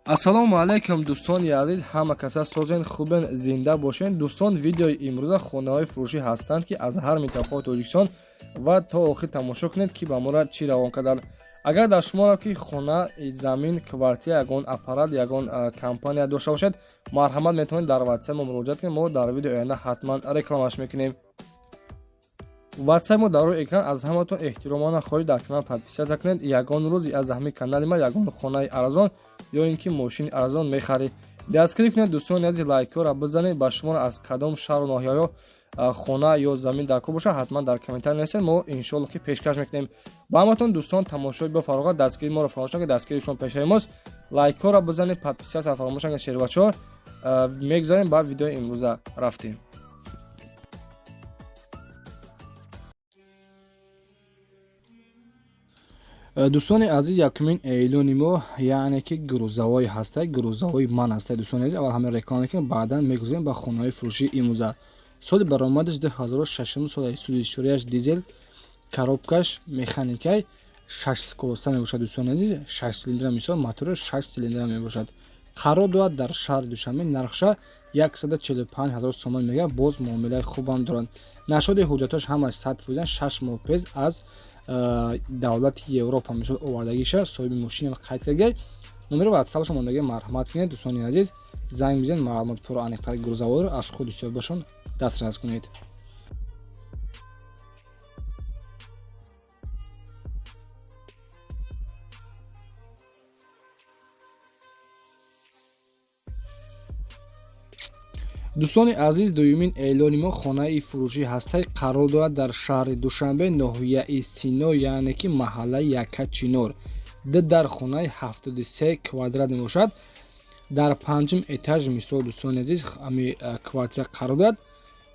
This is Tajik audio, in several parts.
ассалому алайкум дӯстони азиз, ҳама каса созен хубен, зинда бошен. дӯстон, видеои имрӯза хонаҳои фурӯшӣ ҳастанд ки аз ҳар минтақаҳои Тоҷикистон ва то охир тамошо кунед ки ба моро чӣ равон карданд. агар дар шуморо ки хона, замин, квартира, ягон аппарат, ягон компания дошта бошед, марҳамат метавонед дар ватсап мо муроҷиат кунед. мо дар видеои оянда ҳатман рекламаш мекунем. ватсап мо дар рӯи экран. аз ҳаматон эҳтиромона хоҳиш дар канал подписатсия кунед. ягон рӯзи аз ҳамин канали ма ягон хонаи арзон ё ин ки мошини арзон мехаред, дастгирӣ кунед. дӯстони азиз, лайкҳоро бизанед. ба шуморо аз кадом шаҳру ноҳияҳо хона ё замин дар кор бошад, ҳатман дар комментар нависед. мо иншоалло ки пешкаш мекунем. ба ҳаматон дӯстон, тамошои бафароғат, дастгирии моро фаромӯш накунед. дастгирии шумо пешаи мост. лайкҳоро бизанед, подписатсия фаромӯш накунед. шербачаҳо мегзарем ба видеои имрӯза рафтем. дӯстони азиз, якумин эълони мо яъне ки гурӯзавои ҳастаи гурӯзавои ман ҳастаи. дӯстони азиз, аввал ҳама реклама мекунем, баъдан мегузарем ба хонаҳои фурӯшии имрӯза. соли баромадаш 2006 соли суди 4 дизел коробкаш механикай 6 колоса мебошад. дӯстони азиз, 6 силиндра, мисол мотори 6 силиндра мебошад. қарор дорад дар шаҳри Душанбе. нархша 145,000 сомон мегӯяд. боз муомилаи хубам доранд. нашоди ҳуҷҷатош ҳамаш 100%, 6 моҳ пез аз давлати Европа мисол овардагиша, соҳиби мошинам қайд кардагай. номери ватсапашон мондагай, марҳамат кунед. дӯстони азиз, занг бизанед, маълумот пурра аниқтари гурӯзавоиро аз худи соҳибашон дастрас кунед. дӯстони азиз, дуюмин эълони мо хонаи фурӯшӣ ҳастаи қарор дорад дар шаҳри Душанбе, ноҳияи Сино, яъне ки маҳаллаи Якачинор. дар хонаи 73 квадрат мебошад. дар панҷум этаж мисол дӯстони азиз ами квартира қарор дорад.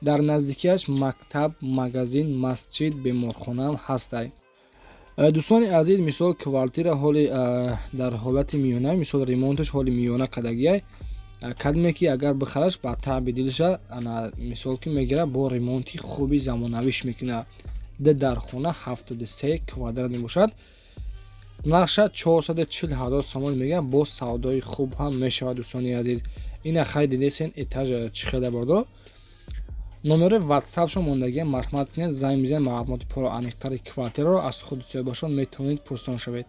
дар наздикиаш мактаб, магазин, масҷид, беморхонаам ҳастай. дӯстони азиз, мисол квартира ҳоли дар ҳолати миёна, мисол ремонташ ҳоли миёна кардагиай. кадме ки агар бихараш ба таъби дилша ана мисол ки мегира бо ремонти хуби замонавиш мекуна. дар хона 73 квадрат мебошад. нархша 440,000 сомон мегӯяд. бо савдои хуб ҳам мешавад. дӯстони азиз, ина хай дидесен этаж чӣ хеле бардор. номери ватсапшон мондагия, марҳамат кунед, занг бизанед, маълумоти пурра аниқтари квартираро аз худи соҳибашон метавонед пурсон шавед.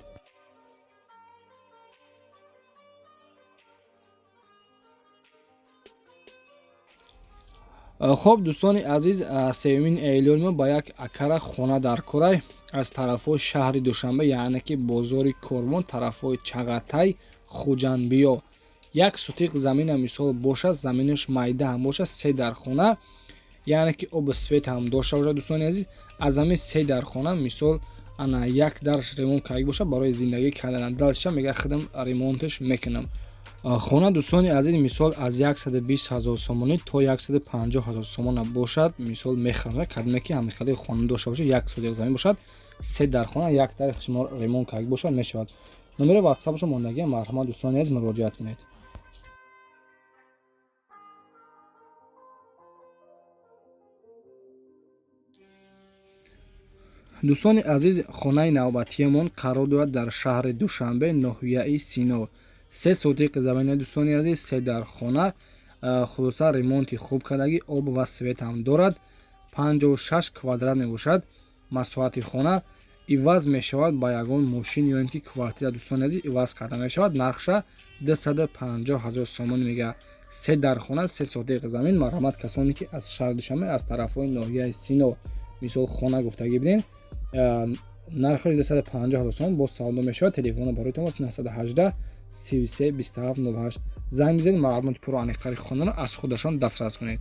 хоб дӯстони азиз, сеюмин эълони мо ба як акара хона дар корай аз тарафҳои шаҳри Душанбе, яъне ки бозори Корвон, тарафҳои Чағатай, Хуҷанбиё. як сутиқ замина мисол бошад, заминаш майда ҳам бошад, 3 дар хона, яъне ки оби свет ҳам дошта бошад. дӯстони азиз, аз ҳамин 3 дар хона мисол ана як дарш ремонт карда бошад барои зиндагӣ кардан. далша мега худам ремонташ мекунам. хона дӯстони азиз, мисол аз 120,000 сомонӣ то 150,000 сомона бошад. мисол мехарам кадме ки ҳамихали хона дошта бошад, як сутиқ замин бошад, 3 дар хона, як дарх шумо ремонт карда бошад, мешавад. номери ватсапашон мондагия, марҳамат дӯстони азиз, муроҷиат кунед. дӯстони азиз, хонаи навбатиямон қарор дорад дар шаҳри Душанбе, ноҳияи Сино. 3 сутиқи замина дӯстони азиз, 3 дар хона, хулоса ремонти хуб кардагӣ, об ва свет ҳам дорад. 56 квадрат мебошад. масоҳати хона иваз мешавад ба ягон мошин ё ин ки квартира. дӯстони азиз, иваз карда мешавад. нархша 250,000 сомон мегӯяд. 3 дар хона, 3 сутиқи замин. марҳамат касоне ки аз шаҳри Душанбе, аз тарафҳои ноҳияи Сино мисол хона гуфтагӣ бидин, нархаш 250,000 сомон бо савдо мешавад. телефона барои тамос 918 33 27 08. занг бизанед, маълумоти пурра аниқтари хонаро аз худашон дастрас кунед.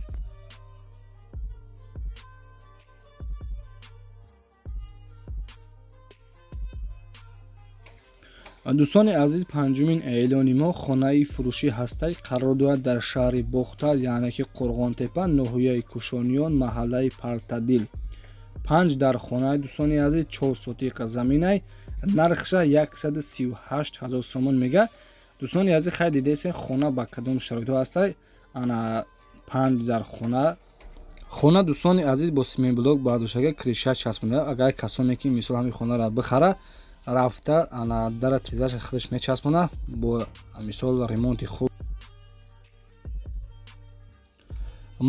дӯстони азиз, панҷумин эълони мо хонаи фурӯшӣ ҳастаи қарор дорад дар шаҳри Бохтар, яъне ки Қурғонтепа, ноҳияи Кушониён, маҳаллаи Партадил. 5 дар хонаи дӯстони азиз, 4 сутиқа заминай. нархша 138,000 сомон мегӯяд. дӯстони азиз, хай дидесен хона ба кадом шароитҳо ҳастай. ана 5 дар хона дӯстони азиз, бо сементблок бардоштага криша часпонда. агар касоне ки мисол ҳамин хонаро бихара, рафта дара трезаш худаш мечаспона бо мисол ремонти хуб.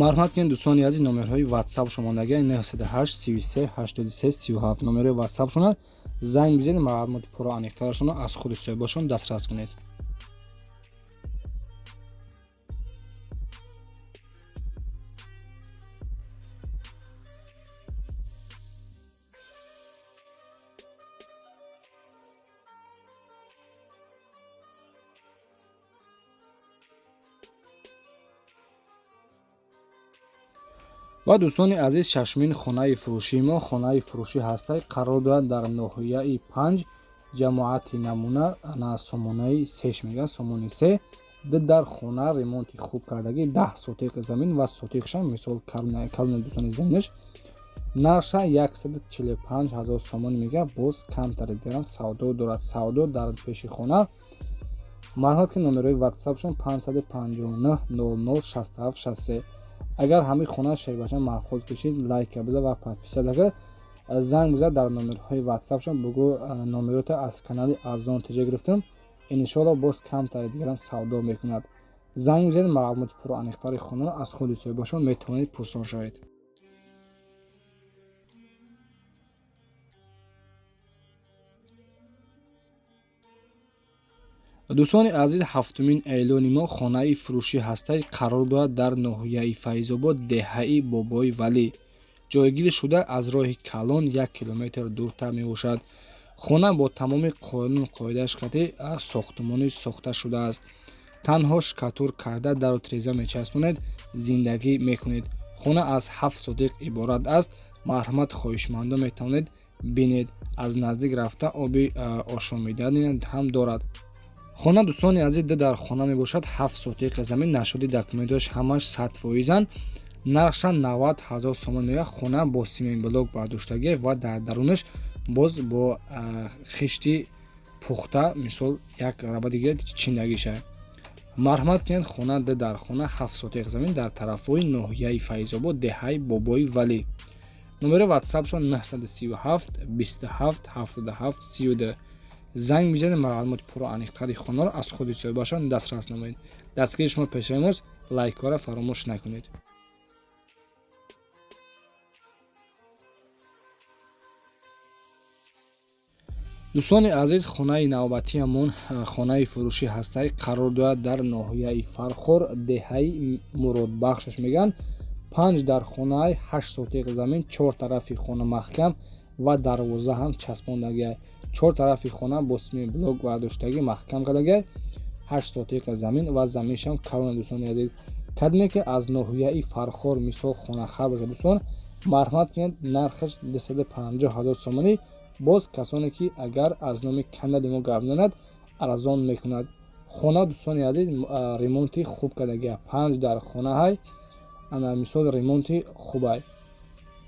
марҳамат кунед дӯстони азиз, номерҳои WhatsApp шумондагиаи 908 33 83 37 номерҳои WhatsApp шуна занг бизанед, маълумоти пурра аниқтарашонро аз худи соҳибашон дастрас кунед. ва дӯстони азиз, шашмин хонаи фурӯшии мо хонаи фурӯшӣ ҳастай қарор дорад дар ноҳияи 5 ҷамоати намуна сомонаи сеш мегӯяд сомони 3 дар хона ремонти хуб кардагӣ 10 сотиқи замин ва сотиқша мисол калони дӯстони заминаш нарша 145 000 сомон мегӯяд. боз камтари дирам савдо дорад, савдо дар пеши хона. марҳамат ки номерҳои WhatsApp-шон 559 00 67 63. агар ҳамаи хона шайбашон махфуз кушид лайка биза ва подписа дага занг биза дар номерҳои WhatsApp-шон бугӯ номерота аз канали арзон тиҷа гирифтам, иншоалло боз камтари дигарам савдо мекунад. занг бизанед, маълумоти пурра аниқтари хонаро аз худи соҳибашон метавонед пурсон шавед. дӯстони азиз, ҳафтумин эълони мо хонаи фурӯшӣ ҳастай қарор дорад дар ноҳияи Файзобод, деҳаи Бобои Валӣ. ҷойгирӣ шуда аз роҳи Калон 1 километр дуртар мебошад. хона бо тамоми қонун қоидааш қатъи сохтмонӣ сохта шудааст. танҳо шкатур карда дару тиреза мечаспонед, зиндагӣ мекунед. хона аз 7 сотиқ иборат аст. марҳамат, хоҳишмандо метавонед бинед. аз наздик рафта оби ошомидани ҳам дорад. хона дӯстони азиз дар хона мебошад 7 сотиқи замин, нашоди документош ҳамаш 100%. нарша 90 000 сомон мегӯяд. хона бо симин блок бардоштагӣ ва дар дарунаш боз бо хишти пухта мисол як раба дигар чиндагиша. марҳамат кунед, хона дар хона 7 сотиқи замин дар тарафҳои ноҳияи Файзобод, деҳаи Бобои Валӣ. номери WhatsApp-шон 937 27 77 32. занг бизанед, маълумоти пурра аниқтари хонаро аз худи соҳибашон дастрас намоед. дастгири шумо пешаймост, лайкора фаромӯш накунед. дӯстони азиз, хонаи навбатиамон хонаи фурӯшӣ ҳастай қарор дорад дар ноҳияи Фархор, деҳаи Муродбахшаш мегӯянд. 5 дар хонаи 8 сотиқи замин, 4 тарафи хона маҳкам ва дарвоза ҳам часпондагӣ. 4 тарафи хона бо симин блок бардоштагӣ маҳкам кардагӣ. 8 сотиқи замин ва заминшам калон. дӯстони азиз, кадме ки аз ноҳияи Фархор мисол хонахар бошад, дӯстон марҳамат кунед, нархаш 250 000 сомонӣ. боз касоне ки агар аз номи канали мо гап занад арзон мекунад. хона дӯстони азиз ремонти хуб кардагӣ. 5 дар хонаҳай мисол ремонти хубай.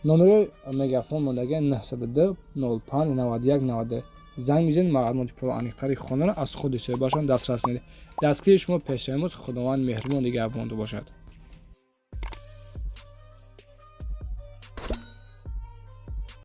номерои мегафон мондагӣ 902 05 91 90. занг бизанед, маълумоти пурра аниқтари хонаро аз худи соҳибашон дастрас кунед. дастгири шумо пешаймост. худованд меҳрубон, дигарбонду бошад.